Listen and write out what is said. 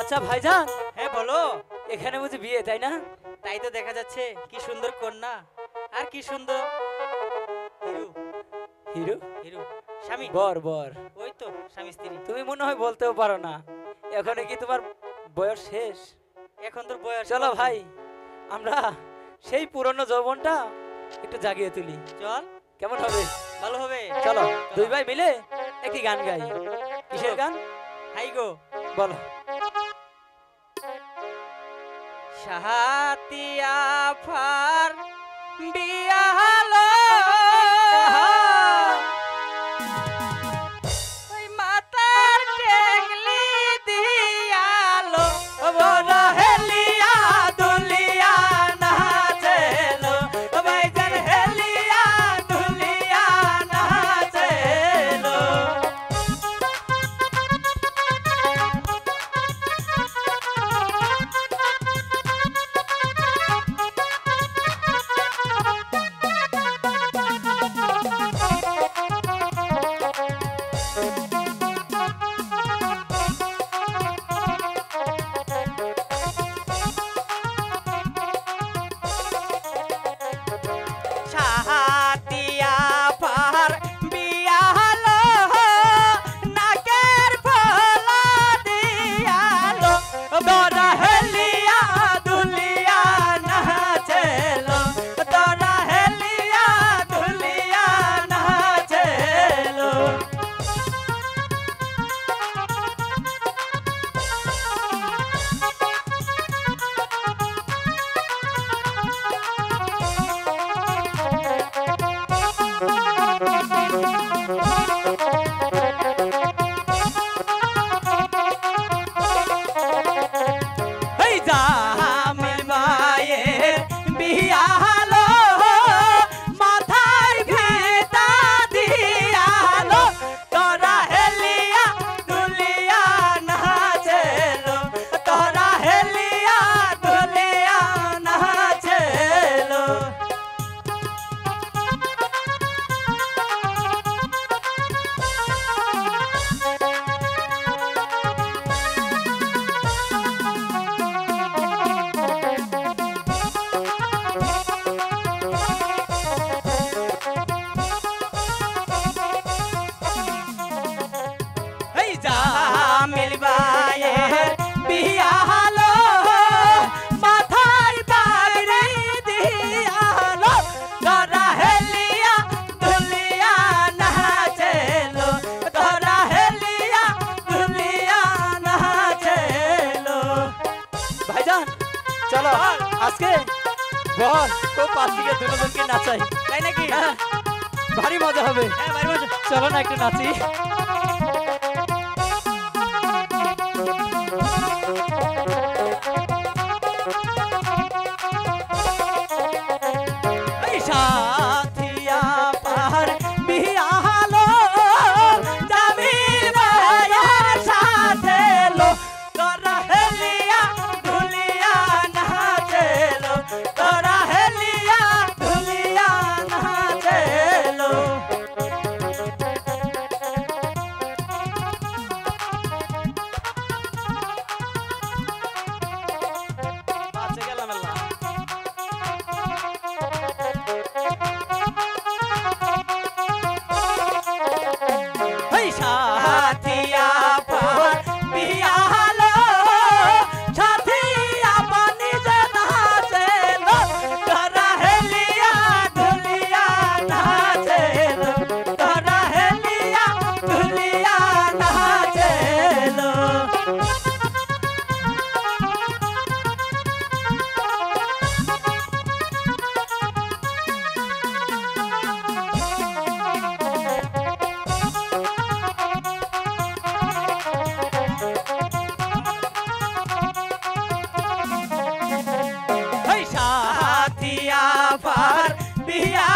আচ্ছা ভাইজান, হ্যাঁ বলো। এখানে বুঝি বিয়ে, তাই না? তাই তো দেখা যাচ্ছে, কি সুন্দর কন্যা আর কি সুন্দর হিরো। হিরো হিরো স্বামী, বর বর। ওই তো স্বামী স্ত্রী। তুমি মনে হয় বলতেও পারো না, এখন কি তোমার বয়স শেষ? এখন তোর বয়স চলো কত? ভাই, আমরা সেই পুরনো যৌবনটা একটু জাগিয়ে তুলি, চল, কেমন হবে? ভালো হবে। চলো দুই ভাই মিলে একটি গান গাই। কিসের গান? হাই গো বলো। সাহাতিয়া ফার বিয়া হলো, ওই মাতার টেকলি দিয়ালো, বড় হেলিয়া দুলিয়া নাচেলো, ভাইজান হেলিয়া দুলিয়া নাচেলো। সাহাতিয়া পার বিয়া হলো, নাকের ফলা দিয়ালো, দরা হেলিয়া দুলিয়া নাচেলো, দরা হেলিয়া দুলিয়া নাচেলো। এই জামিল ভাইয়ের বিয়া হলো, মাথায় ভেতা দিয়ালো, তোরা হেলিয়া দুলিয়া নাচেলো, তোরা হেলিয়া দুলিয়া নাচেলো। এই জামিল ভাইয়ের বিয়া হলো, মাথায় পাগড়ি দিয়ালো, তোরা হেলিয়া দুলিয়া নাচেলো, তোরা হেলিয়া দুলিয়া নাচেলো। ভাইজান চলো আজকে বর তো পাঁচ দিকে দুজনকে নাচাই, তাই নাকি? হ্যাঁ, ভারী মজা হবে। হ্যাঁ ভাই বসো। চলো না একটু নাচি। এই সাথিয়া পার বিয়া হলো, জামিল ভাইয়ের সাথে লো, তোরা হেলিয়া দুলিয়া নাচেলো, তোরা হেলিয়া দুলিয়া নাচেলো। বাচ্চা গেলাম আল্লাহ। এই সাথিয়া পার বিয়া হলো, সাথিয়া পানি যে নাচেলো, তোরা হেলিয়া দুলিয়া নাচেলো, তোরা হেলিয়া দুলিয়া নাচেলো। এই সাথিয়া পার বিয়া